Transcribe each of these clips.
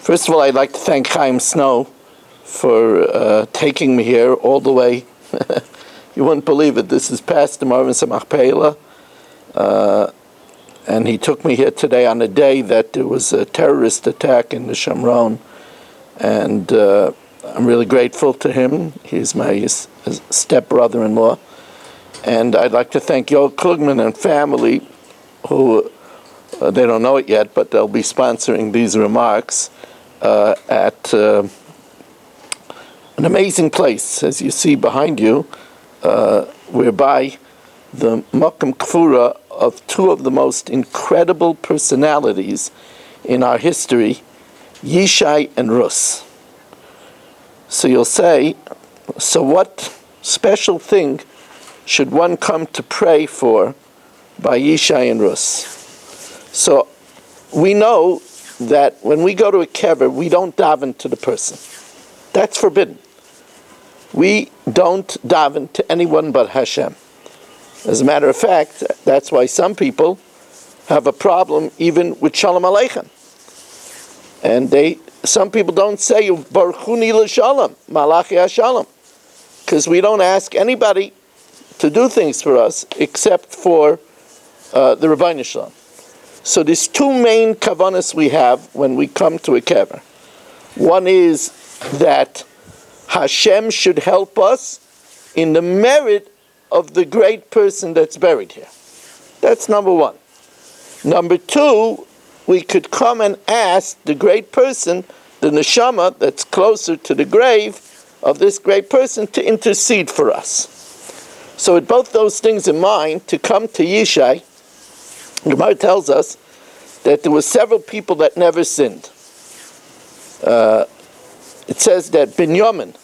First of all, I'd like to thank Chaim Snow for taking me here all the way. You wouldn't believe it. This is past the Marvin Samachpeila. And he took me here today on a day that there was a terrorist attack in the Shomron. And I'm really grateful to him. He's my step-brother-in-law. And I'd like to thank Yoel Klugman and family, who, they don't know it yet, but they'll be sponsoring these remarks at an amazing place, as you see behind you, whereby the Makam Kfura of two of the most incredible personalities in our history, Yishai and Rusta. So you'll say, so what special thing should one come to pray for by Yishai and Rusta? So we know that when we go to a kever, we don't daven to the person. That's forbidden. We don't daven to anyone but Hashem. As a matter of fact, that's why some people have a problem even with Shalom Aleichem. And some people don't say Baruchuni l'Shalom, Malachi HaShalom, because we don't ask anybody to do things for us except for the Rabbeinu Shalom. So there's two main kavanas we have when we come to a kever. One is that Hashem should help us in the merit of the great person that's buried here. That's number one. Number two, we could come and ask the great person, the neshama that's closer to the grave of this great person, to intercede for us. So with both those things in mind, to come to Yishai, Gemara tells us that there were several people that never sinned. It says that Binyamin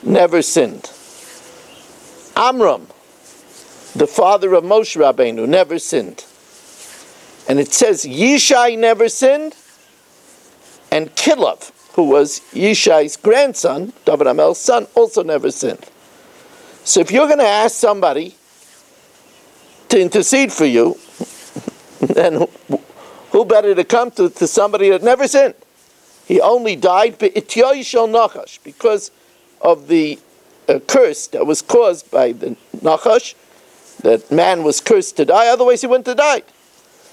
never sinned. Amram, the father of Moshe Rabbeinu, never sinned. And it says Yishai never sinned, and Kilav, who was Yishai's grandson, Dovid HaMelech's son, also never sinned. So if you're going to ask somebody to intercede for you, then who better to come to somebody that never sinned? He only died because of the curse that was caused by the Nachash, that man was cursed to die, otherwise he wouldn't have died.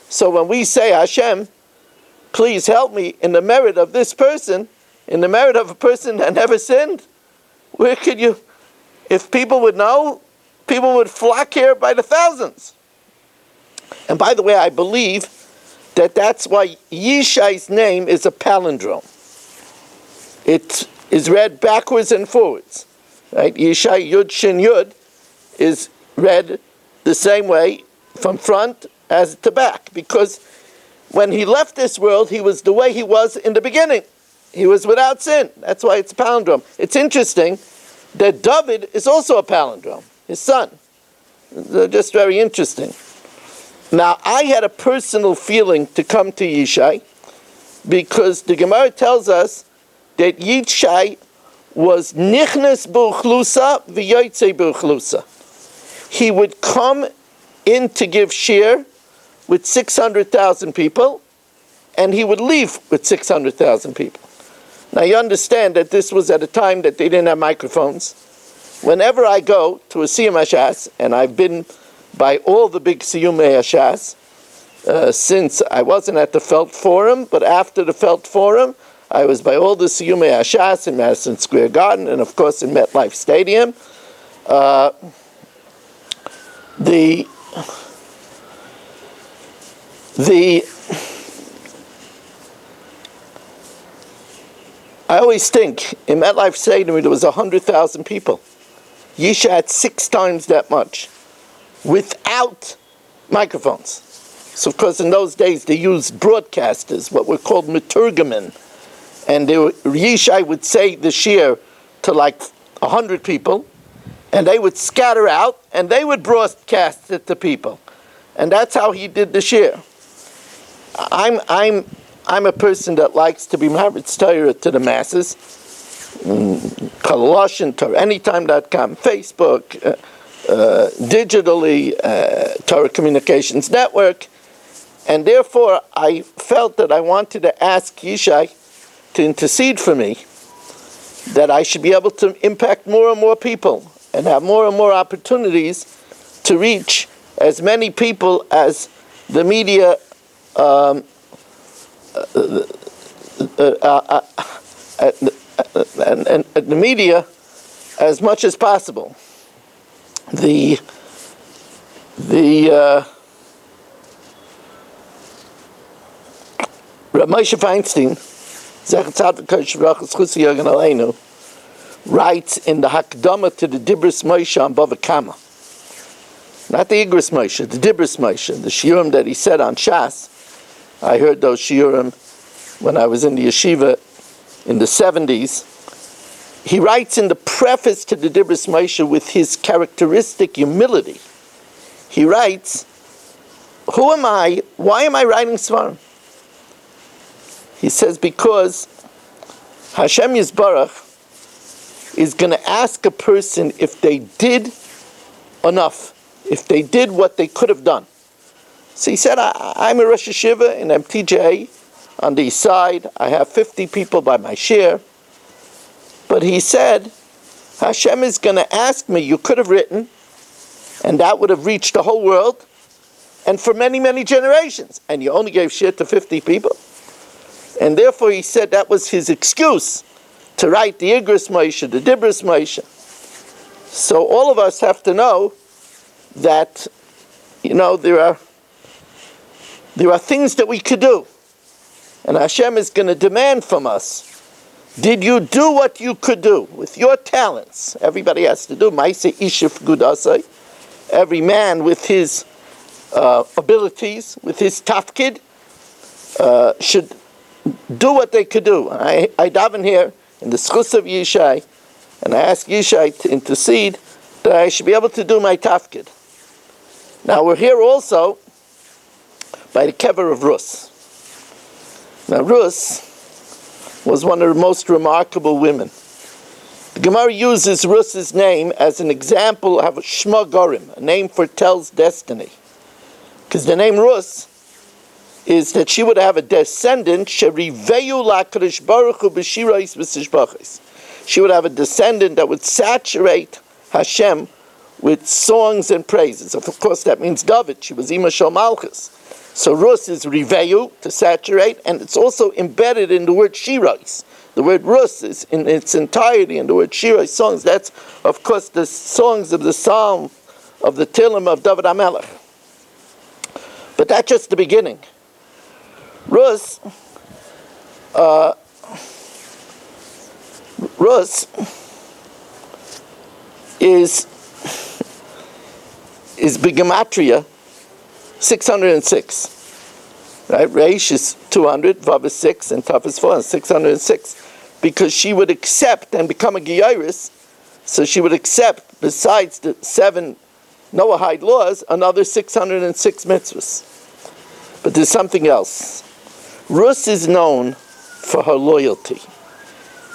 So when we say, Hashem, please help me in the merit of this person, in the merit of a person that never sinned, where could you, if people would know, people would flock here by the thousands. And by the way, I believe that that's why Yishai's name is a palindrome. It is read backwards and forwards. Right? Yishai Yud Shin Yud is read the same way from front as to back, because when he left this world, he was the way he was in the beginning. He was without sin. That's why it's a palindrome. It's interesting that Dovid is also a palindrome, his son. They're just very interesting. Now, I had a personal feeling to come to Yishai because the Gemara tells us that Yishai was nichnas b'uchlusa v'yotzei b'uchlusa. He would come in to give shir with 600,000 people, and he would leave with 600,000 people. Now you understand that this was at a time that they didn't have microphones. Whenever I go to a Siyum HaShas, and I've been by all the big Siyum HaShas, since I wasn't at the Felt Forum, but after the Felt Forum, I was by all the Siyum HaShas in Madison Square Garden, and of course in MetLife Stadium. I always think in MetLife Stadium there was 100,000 people. Yishai had 6 times that much, without microphones. So of course in those days they used broadcasters, what were called meturgamen, and Yishai would say the shir to like 100 people, and they would scatter out, and they would broadcast it to people, and that's how he did the shir. I'm a person that likes to be Maharitz Torah to the masses. Kaloshin Torah, anytime.com, Facebook, digitally, Torah Communications Network, and therefore I felt that I wanted to ask Yishai to intercede for me, that I should be able to impact more and more people and have more and more opportunities to reach as many people as the media and the media as much as possible. The Rav Moshe Feinstein, writes in the Hakdama to the Dibris Moshe on Bava Kama, not the Igris Moshe, the Dibris Moshe, the shiurim that he said on Shas. I heard those shiurim when I was in the yeshiva in the 70s. He writes in the preface to the Dibris Moshe with his characteristic humility. He writes, "Who am I? Why am I writing Svarim?" He says, because Hashem Yisbarach is going to ask a person if they did enough, if they did what they could have done. So he said, I'm a Rosh Hashiva in MTJ on the east side. I have 50 people by my share. But he said, Hashem is going to ask me, you could have written, and that would have reached the whole world, and for many, many generations. And you only gave share to 50 people. And therefore he said that was his excuse to write the Igris Moshe, the Dibris Moshe. So all of us have to know that, there are things that we could do. And Hashem is going to demand from us, did you do what you could do with your talents? Everybody has to do. Maaseh Ishif Gudasai. Every man with his abilities, with his tafkid, should do what they could do. I daven here in the schus of Yishai, and I ask Yishai to intercede that I should be able to do my tafkid. Now we're here also by the kever of Rus. Now Rus was one of the most remarkable women. The Gemara uses Rus's name as an example of Shma Gorim. A name foretells destiny. Because the name Rus is that she would have a descendant, she would have a descendant that would saturate Hashem with songs and praises. Of course, that means Dovid. She was Ima Shel Malchus. So Rus is Riveyu, to saturate, and it's also embedded in the word Shirais. The word Rus is in its entirety in the word Shirais, songs. That's, of course, the songs of the Psalm of the Tillim of David HaMelech. But that's just the beginning. Rus is Bigamatria 606. Right? Reish is 200, Vav is 6, and Tav is 4, and 606. Because she would accept and become a Geiris, so she would accept, besides the 7 Noahide laws, another 606 mitzvahs. But there's something else. Rus is known for her loyalty.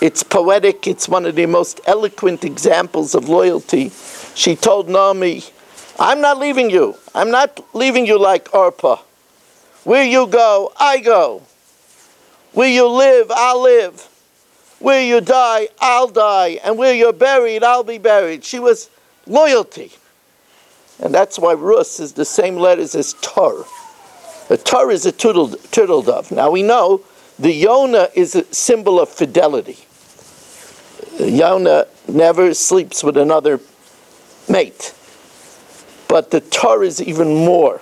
It's poetic. It's one of the most eloquent examples of loyalty. She told Naomi, I'm not leaving you. I'm not leaving you like Orpah. Where you go, I go. Where you live, I'll live. Where you die, I'll die. And where you're buried, I'll be buried. She was loyalty. And that's why Rus is the same letters as Tor. A Tor is a turtle dove. Now we know the Yonah is a symbol of fidelity. Yonah never sleeps with another mate. But the Tor is even more.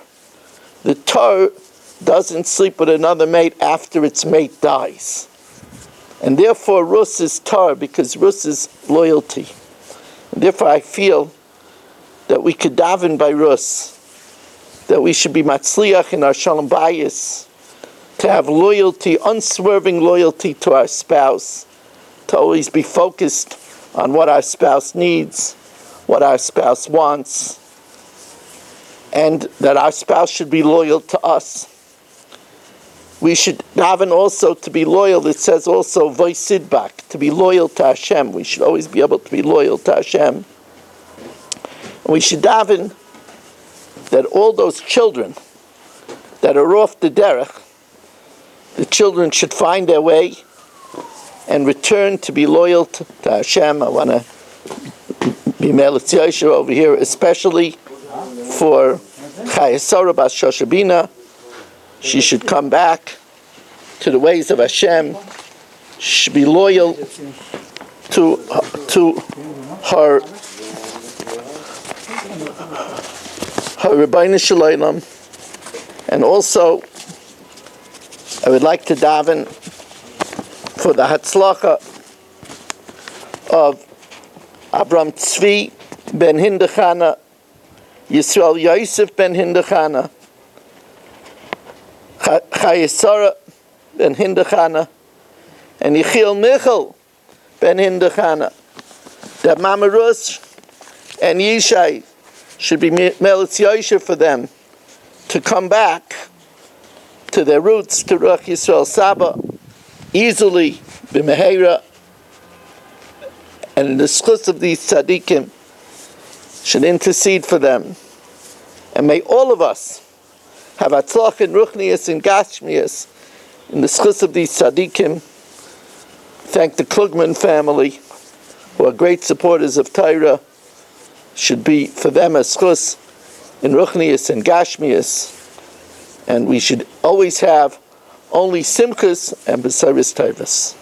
The Tor doesn't sleep with another mate after its mate dies. And therefore Rus is Tor, because Rus is loyalty. And therefore I feel that we could daven by Rus, that we should be matzliach in our shalom bayis, to have loyalty, unswerving loyalty to our spouse, to always be focused on what our spouse needs, what our spouse wants, and that our spouse should be loyal to us. We should daven also to be loyal. It says also voisidbak, to be loyal to Hashem. We should always be able to be loyal to Hashem. And we should daven that all those children that are off the derech, the children should find their way and return to be loyal to Hashem. I want to be Melech Yishai over here, especially for Chayesara Bas Shoshabina. She should come back to the ways of Hashem. She should be loyal to her Rebbeinu Shalom. And also, I would like to daven for the Hatzlacha of Avram Tzvi ben Hindechana, Yisrael Yosef ben Hindechana, Chayesara ben Hindechana, and Yechiel Michal ben Hindechana. That Mama Rus and Yishai should be Melech Yishai for them to come back to their roots, to Ruach Yisrael Saba, easily, b'meheira, and in the schus of these tzaddikim should intercede for them. And may all of us have atzlach in ruchnius and gashmius in the schus of these tzaddikim. Thank the Klugman family, who are great supporters of Torah. Should be for them a schus in ruchnius and gashmius, and we should always have only simchas and besaris tovas.